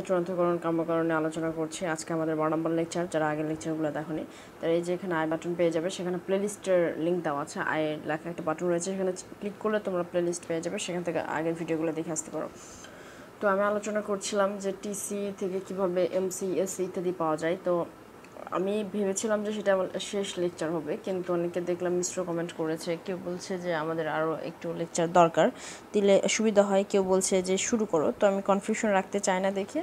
চূড়ান্তকরণ কাম্যকরণে আলোচনা করছি। আজকে আমাদের 12 নম্বর লেকচার। যারা আগের লেকচারগুলো দেখোনি তারা এই যে এখানে আই বাটন পেয়ে যাবে, সেখানে প্লেলিস্টের লিঙ্ক দেওয়া আছে। আই লেখা একটা বাটন রয়েছে, সেখানে ক্লিক করলে তোমরা প্লেলিস্ট পেয়ে যাবে, সেখান থেকে আগের ভিডিওগুলো দেখে আসতে পারো। তো আমি আলোচনা করছিলাম যে টিসি থেকে কিভাবে এমসি, এসসি ইত্যাদি পাওয়া যায়। তো আমি ভেবেছিলাম যে সেটা আমার শেষ লেকচার হবে, কিন্তু অনেকে দেখলাম মিশ্র কমেন্ট করেছে। কেউ বলছে যে আমাদের আরও একটু লেকচার দরকার, দিলে সুবিধা হয়। কেউ বলছে যে শুরু করো। তো আমি কনফিউশন রাখতে চাই না দেখে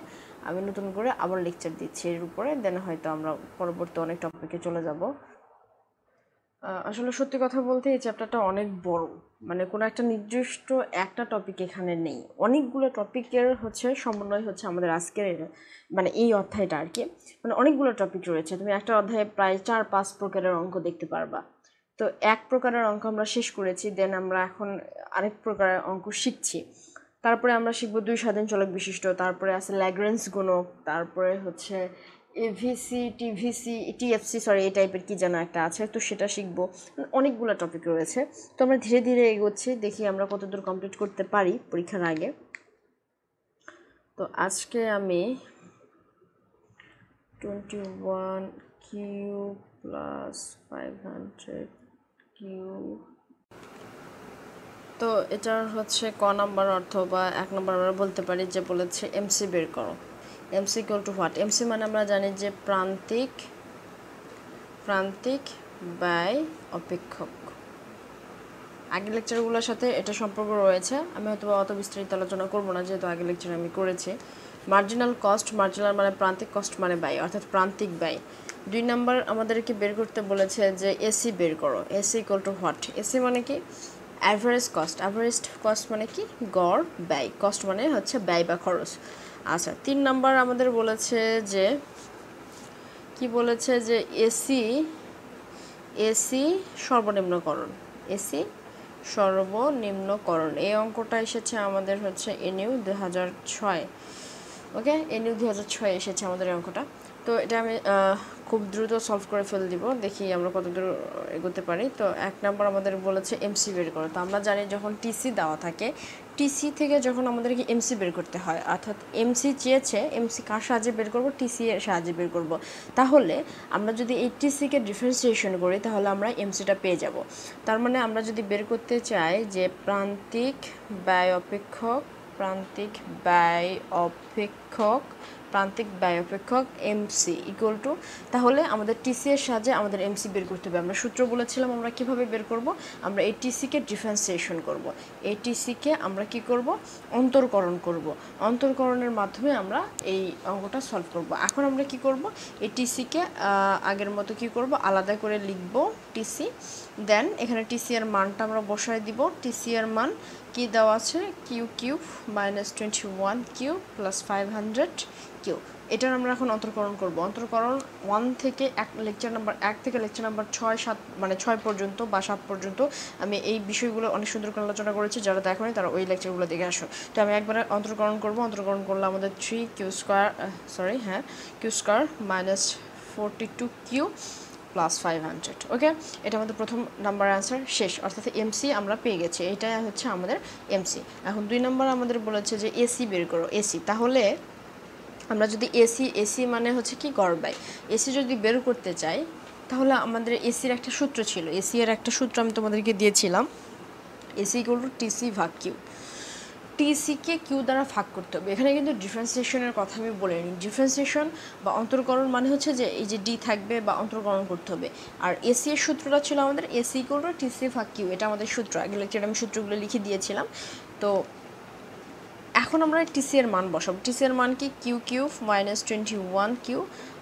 আমি নতুন করে আবার লেকচার দিচ্ছি এর উপরে। দেন হয়তো আমরা পরবর্তী অনেক টপিকে চলে যাব। আসলে সত্যি কথা বলতে এই চ্যাপ্টারটা অনেক বড়, মানে কোনো একটা নির্দিষ্ট একটা টপিক এখানে নেই, অনেকগুলো টপিকের সমন্বয় আমাদের আজকের মানে এই অধ্যায়টা আর কি। মানে অনেকগুলো টপিক রয়েছে, তুমি একটা অধ্যায়ে প্রায় 4-5 প্রকারের অঙ্ক দেখতে পারবা। তো এক প্রকারের অঙ্ক আমরা শেষ করেছি, দেন আমরা এখন আরেক প্রকারের অঙ্ক শিখছি। তারপরে আমরা শিখবো দুই স্বাধীন চলক বিশিষ্ট, তারপরে আছে ল্যাগ্রেঞ্জ গুণক, তারপরে এভিসি, টিভিসি, টিএফসি, সরি এই টাইপের কি যেন একটা আছে, তো সেটা শিখবো। অনেকগুলো টপিক রয়েছে, তো আমরা ধীরে ধীরে এগোচ্ছি, দেখি আমরা কতদূর কমপ্লিট করতে পারি পরীক্ষার আগে। তো আজকে আমি 21 কিউ প্লাস 500 কিউ, তো এটার ক নাম্বার অর্থ বা 1 নম্বর আমরা বলতে পারি যে বলেছে এমসি বের করো। MC equal to what? MC মানে আমরা জানি যে প্রান্তিক ব্যয় অপেক্ষক। আগের লেকচারগুলোর সাথে এটা সম্পর্ক রয়েছে, আমি হয়তো অত বিস্তারিত আলোচনা করবো না যেহেতু আগের লেকচার আমি করেছি। মার্জিনাল কস্ট, মার্জিনাল মানে প্রান্তিক কস্ট মানে ব্যয়, অর্থাৎ প্রান্তিক ব্যয়। 2 নম্বর আমাদেরকে বের করতে বলেছে যে এসি বের করো। AC equal to what? AC মানে কি? Average cost. অ্যাভারেজ কস্ট মানে কি? গড় ব্যয়। কস্ট মানে ব্যয় বা খরচ। আচ্ছা, 3 নম্বর আমাদের বলেছে যে এসি সর্বনিম্নকরণ। এসি সর্বনিম্নকরণ, এই অঙ্কটা এসেছে আমাদের এনইউ 2006। ওকে, এনইউ 2006 এসেছে আমাদের এই অঙ্কটা। তো এটা আমি খুব দ্রুত সলভ করে ফেলে দিব, দেখি আমরা কতদূর এগোতে পারি। তো 1 নম্বর আমাদের বলেছে এমসি বের করো। তো আমরা জানি যখন টিসি দেওয়া থাকে, টিসি থেকে যখন আমাদেরকে এমসি বের করতে হয়, অর্থাৎ এমসি চেয়েছে, এমসি কার সাহায্যে বের করব? টিসি এর সাহায্যে বের করব। তাহলে আমরা যদি এই টিসিকে ডিফারেন্সিয়েশন করি তাহলে আমরা এমসিটা পেয়ে যাব। তার মানে আমরা যদি বের করতে চাই যে প্রান্তিক ব্যয় অপেক্ষক এমসি ইকুয়াল টু, তাহলে আমাদের টিসি এর সাহায্যে আমাদের এমসি বের করতে হবে। আমরা সূত্র বলেছিলাম আমরা কিভাবে বের করব। আমরা এই টিসিকে ডিফারেন্সিয়েশন করব, এই টিসিকে আমরা কি করব? অন্তরকরণ করব। অন্তরকরণের মাধ্যমে আমরা এই অঙ্কটা সলভ করব। এখন আমরা কি করব? এই টিসিকে আগের মতো কি করব? আলাদা করে লিখব টিসি। দেন এখানে টিসি এর মানটা আমরা বসায় দিব। টিসি এর মান কি দেওয়া আছে? Q cube minus 21 Q plus 500 Q. এটার আমরা এখন অন্তরকরণ করব। অন্তরকরণ 1 থেকে লেকচার নাম্বার 1 থেকে লেকচার নাম্বার 6-7 মানে 6 পর্যন্ত বা 7 পর্যন্ত আমি এই বিষয়গুলো অনেক সুন্দর করে আলোচনা করেছি। যারা দেখোনি তারা ওই লেকচারগুলো দেখে আসো। তো আমি একবারে অন্তরকরণ করব। অন্তরকরণ করলে আমাদের 3 Q square Q square minus 42 Q plus 500। Okay, এটা আমাদের প্রথম নাম্বার অ্যান্সার শেষ, অর্থাৎ এমসি আমরা পেয়ে গেছি। এটাই আমাদের এমসি। এখন 2 নম্বর আমাদের বলেছে যে এসি বের করো। এসি, তাহলে আমরা যদি এসি মানে কি? গড় ব্যয়। এসি যদি বের করতে চাই তাহলে আমাদের এসির একটা সূত্র ছিল। এসি এর একটা সূত্র আমি তোমাদেরকে দিয়েছিলাম, এসি ইকুয়াল টু টিসি ভাগ কিউ। টিসিকে কিউ দ্বারা ভাগ করতে হবে। এখানে কিন্তু ডিফারেন্সিয়েশনের কথা আমি বলিনি। ডিফারেন্সিয়েশন বা অন্তরকরণ মানে যে এই যে ডি থাকবে বা অন্তরকরণ করতে হবে। আর এসি এর সূত্রটা ছিল আমাদের এসি ইকুয়াল টু টিসি ভাগ কিউ, এটা আমাদের সূত্র। আগে লেকচারে আমি সূত্রগুলো লিখে দিয়েছিলাম। তো এখন আমরা টিসি এর মান বসাবো। টিসি এর মান কি? Q cube minus 21 Q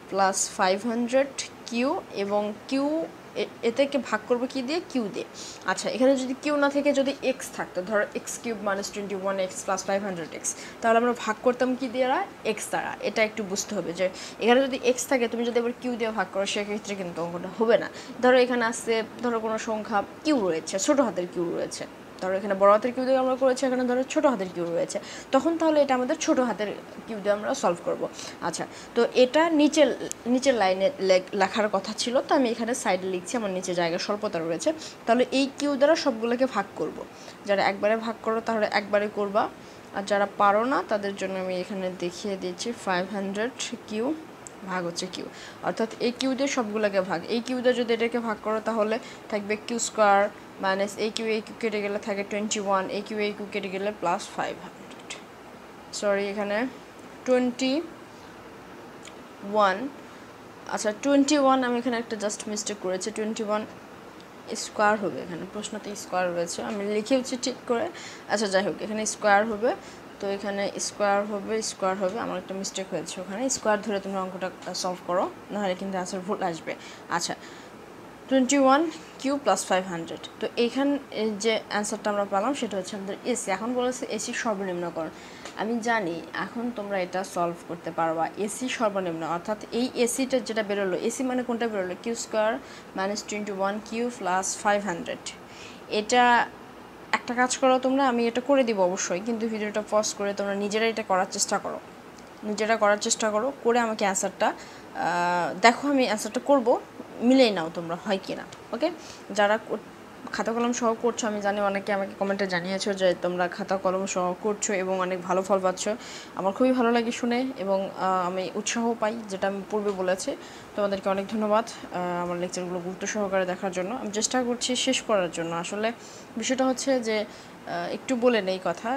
plus 500 Q, এবং কিউ এটাকে ভাগ করবো কি দিয়ে? কিউ দিয়ে। আচ্ছা, এখানে যদি কিউ না থেকে যদি এক্স থাকতো, ধরো x cube minus 21 x plus 500 x, তাহলে আমরা ভাগ করতাম কি দিয়ে? এক্স দ্বারা। এটা একটু বুঝতে হবে যে এখানে যদি এক্স থাকে, তুমি যদি আবার কিউ দিয়ে ভাগ করো সেক্ষেত্রে কিন্তু অঙ্কটা হবে না। ধরো এখানে আসছে, ধরো কোনো সংখ্যা কিউ রয়েছে, ছোটো হাতের কিউ রয়েছে, ধরো এখানে বড় হাতের কিউ দিয়ে আমরা করেছি, এখানে ধরো ছোটো হাতের কিউ রয়েছে, তখন তাহলে এটা আমাদের ছোটো হাতের কিউ দিয়ে আমরা সলভ করব। আচ্ছা, তো এটা নিচের লাইনে লেখার কথা ছিল, তো আমি এখানে সাইডে লিখছি, আমার নিচে জায়গা স্বল্পতা রয়েছে। তাহলে এই কিউ দ্বারা সবগুলোকে ভাগ করব। যারা একবারে ভাগ করো তাহলে একবারে করবা, আর যারা পারো না তাদের জন্য আমি এখানে দেখিয়ে দিচ্ছি 500 কিউ ভাগ হচ্ছে কিউ, অর্থাৎ এই কিউ দিয়ে সবগুলোকে ভাগ, এই কিউ দিয়ে যদি এটাকে ভাগ করো তাহলে থাকবে কিউ স্কোয়ার মাইনাস এই কিউ কেটে গেলে থাকে 21, এই কিউ কেটে গেলে প্লাস 500, সরি এখানে 21, আচ্ছা 21 আমি এখানে একটা জাস্ট মিস্টেক করেছি, 21 স্কোয়ার হবে, এখানে প্রশ্নতে স্কোয়ার রয়েছে আমি লিখেওছি ঠিক করে, আচ্ছা যাই হোক এখানে স্কোয়ার হবে, তো এখানে স্কোয়ার হবে, আমার একটা মিস্টেক হয়েছে, ওখানে স্কোয়ার ধরে তুমি অঙ্কটা সলভ করো, নাহলে কিন্তু আনসার ভুল আসবে। আচ্ছা 21 কিউ প্লাস 500, তো এইখান যে অ্যান্সারটা আমরা পেলাম সেটা হচ্ছে আমাদের এসি। এখন বলেছে এসি সর্বনিম্নকরণ, আমি জানি এখন তোমরা এটা সলভ করতে পারবা। এসি সর্বনিম্ন অর্থাৎ এই এসিটা যেটা বেরোলো, এসি মানে কোনটা বেরোলো, Q square minus 21 Q plus 500, এটা একটা কাজ করো তোমরা, আমি এটা করে দিব অবশ্যই, কিন্তু ভিডিওটা পজ করে তোমরা নিজেরা এটা করার চেষ্টা করো, করে আমাকে অ্যান্সারটা দেখো, আমি অ্যান্সারটা করব, মিলেই নাও তোমরা হয় কি না। ওকে, যারা খাতা কলম সহ করছো, আমি জানি অনেকে আমাকে কমেন্টে জানিয়েছো যে তোমরা খাতা কলম সহ করছো এবং অনেক ভালো ফল পাচ্ছ, আমার খুবই ভালো লাগে শুনে, এবং আমি উৎসাহ পাই, যেটা আমি পূর্বে বলেছি। তোমাদেরকে অনেক ধন্যবাদ আমার লেকচারগুলো গুরুত্ব সহকারে দেখার জন্য। আমি চেষ্টা করছি শেষ করার জন্য। আসলে বিষয়টা হচ্ছে যে একটু বলে নেই কথা,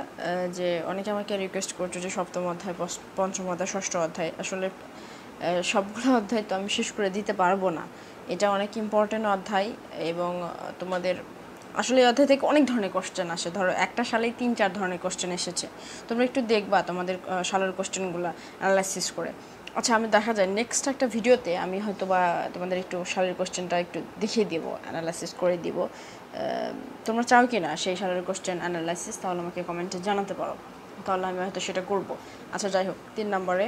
যে অনেকে আমাকে রিকোয়েস্ট করছো যে সপ্তম অধ্যায়, পঞ্চম অধ্যায়, ষষ্ঠ অধ্যায়, আসলে সবগুলো অধ্যায় তো আমি শেষ করে দিতে পারবো না, এটা অনেক ইম্পর্টেন্ট অধ্যায়, এবং তোমাদের আসলে এই অধ্যায় থেকে অনেক ধরনের কোশ্চেন আসে, ধরো একটা সালেই 3-4 ধরনের কোশ্চেন এসেছে, তোমরা একটু দেখবা তোমাদের সালের কোশ্চেনগুলো অ্যানালাইসিস করে। আচ্ছা আমি দেখা যায় নেক্সট একটা ভিডিওতে আমি হয়তো বা তোমাদের একটু সালের কোশ্চেনটা একটু দেখিয়ে দিব, অ্যানালাইসিস করে দিব, তোমরা চাও কি না সেই সালের কোশ্চেন অ্যানালাইসিস, তাহলে আমাকে কমেন্টে জানাতে পারো, তাহলে আমি হয়তো সেটা করব। আচ্ছা যাই হোক, 3 নম্বরে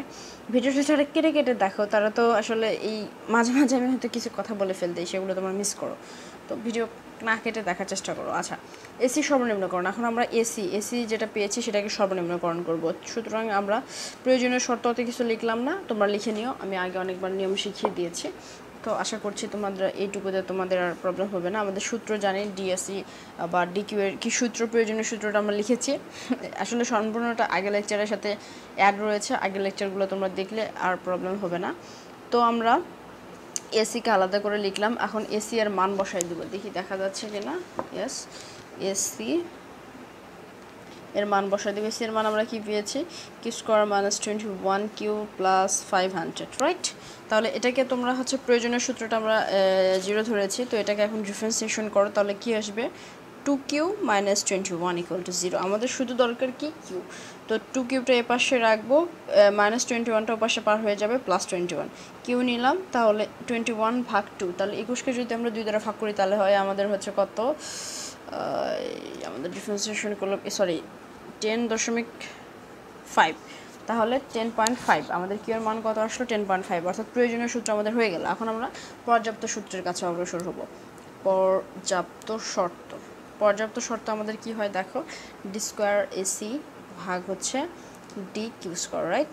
ভিডিওটা যারা কেটে দেখো তারা তো আসলে এই মাঝে মাঝে আমি হয়তো কিছু কথা বলে ফেলতেই, সেগুলো তোমরা মিস করো, তো ভিডিও না কেটে দেখার চেষ্টা করো। আচ্ছা এসি সর্বনিম্নকরণ, এখন আমরা এসি যেটা পেয়েছি সেটাকে সর্বনিম্নকরণ করব, সুতরাং আমরা প্রয়োজনীয় শর্ত অত কিছু লিখলাম না, তোমরা লিখে নিও, আমি আগে অনেকবার নিয়ম শিখিয়ে দিয়েছি, তো আশা করছি তোমাদের এইটুকুতে তোমাদের আর প্রবলেম হবে না। আমাদের সূত্র জানি ডিএসি বা ডিকিউ এর কী সূত্র, প্রয়োজনীয় সূত্রটা আমরা লিখেছি, আসলে সম্পূর্ণটা আগের লেকচারের সাথে অ্যাড রয়েছে, আগের লেকচারগুলো তোমরা দেখলে আর প্রবলেম হবে না। তো আমরা এসিকে আলাদা করে লিখলাম, এখন এসি এর মান বসাই দেবো, দেখি দেখা যাচ্ছে কিনা, ইয়েস এসি এর মান বসাই দেবো। এসি এর মান আমরা কি পেয়েছি, Q square minus 21 Q plus 500, right. তাহলে এটাকে তোমরা হচ্ছে প্রয়োজনীয় সূত্রটা আমরা 0 ধরেছি, তো এটাকে এখন ডিফারেন্সিয়েশন করো, তাহলে কি আসবে, 2কিউ মাইনাস 21 ইকুয়াল টু 0। আমাদের শুধু দরকার কি কিউ, তো 2 কিউটা এ পাশে রাখবো, মাইনাস 21টা ও পাশে পার হয়ে যাবে, প্লাস 21 কিউ নিলাম, তাহলে 21 ভাগ 2, তাহলে 21কে যদি আমরা 2 দ্বারা ভাগ করি তাহলে হয় আমাদের হচ্ছে কত, আমাদের ডিফারেন্সিয়েশন করলো, সরি 10.5, তাহলে 10.5 আমাদের কিউ এর মান কত আসলো, 10.5, অর্থাৎ প্রয়োজনীয় সূত্র আমাদের হয়ে গেল। এখন আমরা পর্যাপ্ত সূত্রের কাছে অগ্রসর হব। পর্যাপ্ত শর্ত আমাদের কি হয় দেখো, ডি স্কোয়ার এসি ভাগ হচ্ছে ডি কিউ স্কোয়ার, রাইট।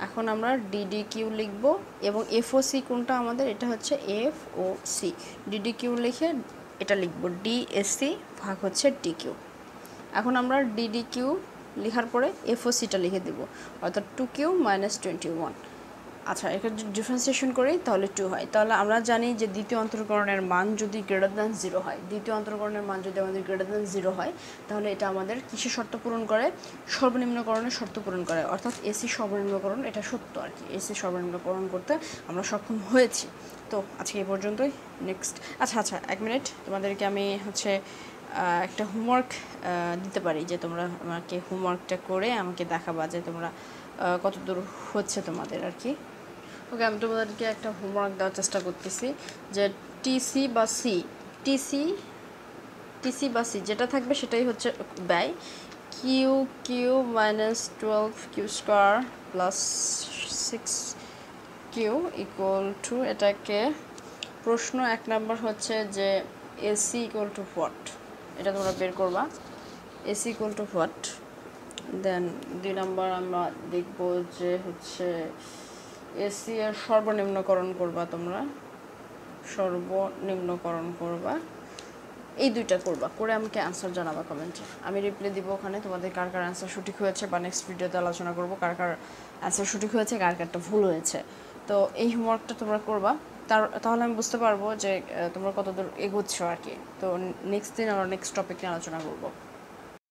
এখন আমরা ডিডি কিউ লিখবো, এবং এফ ও সি কোনটা আমাদের, এটা হচ্ছে F O C, D D Q লিখে এটা লিখবো ডিএসসি ভাগ হচ্ছে ডি কিউ। এখন আমরা ডিডি কিউ লেখার পরে এফ ও সিটা লিখে দেব, অর্থাৎ 2কিউ মাইনাস 21। আচ্ছা এটা ডিফারেন্সিয়েশন করি তাহলে 2 হয়, তাহলে আমরা জানি যে দ্বিতীয় অন্তরকরণের মান যদি গ্রেটার দ্যান 0 হয়, দ্বিতীয় অন্তরকরণের মান যদি আমাদের গ্রেটার দ্যান 0 হয়, তাহলে এটা আমাদের কিসের শর্ত পূরণ করে, সর্বনিম্নকরণের শর্ত পূরণ করে, অর্থাৎ এসি সর্বনিম্নকরণ, এটা সত্য আর কি, এসি সর্বনিম্নকরণ করতে আমরা সক্ষম হয়েছি। তো আজকে এই পর্যন্তই, নেক্সট আচ্ছা 1 মিনিট, তোমাদেরকে আমি হচ্ছে একটা হোমওয়ার্ক দিতে পারি, যে তোমরা আমাকে হোমওয়ার্কটা করে আমাকে দেখাবা যে তোমরা কতদূর হচ্ছে তোমাদের আর কি। ওকে, আমি তোমাদেরকে একটা হোমওয়ার্ক দেওয়ার চেষ্টা করতেছি, যে টিসি বা সি যেটা থাকবে সেটাই হচ্ছে ব্যয়, Q minus 12 Q square plus 6 Q equal to, এটাকে প্রশ্ন 1 নম্বর হচ্ছে যে এসি ইকুয়াল টু হোয়াট, এটা তোমরা বের করবা, এসি ইকুয়াল টু হোয়াট। দেন 2 নম্বর আমরা দেখব যে হচ্ছে এসি এর সর্বনিম্নকরণ করবা, তোমরা সর্বনিম্নকরণ করবা, এই দুইটা করবা, করে আমাকে অ্যান্সার জানাবা কমেন্টে, আমি রিপ্লাই দিব ওখানে তোমাদের কার কার অ্যান্সার সঠিক হয়েছে, বা নেক্সট ভিডিওতে আলোচনা করবো কার কার অ্যান্সার সঠিক হয়েছে, কার কারটা ভুল হয়েছে। তো এই হোমওয়ার্কটা তোমরা করবা, তাহলে আমি বুঝতে পারবো যে তোমরা কতদূর এগোচ্ছ আর কি। তো নেক্সট দিন আমরা নেক্সট টপিক নিয়ে আলোচনা করবো।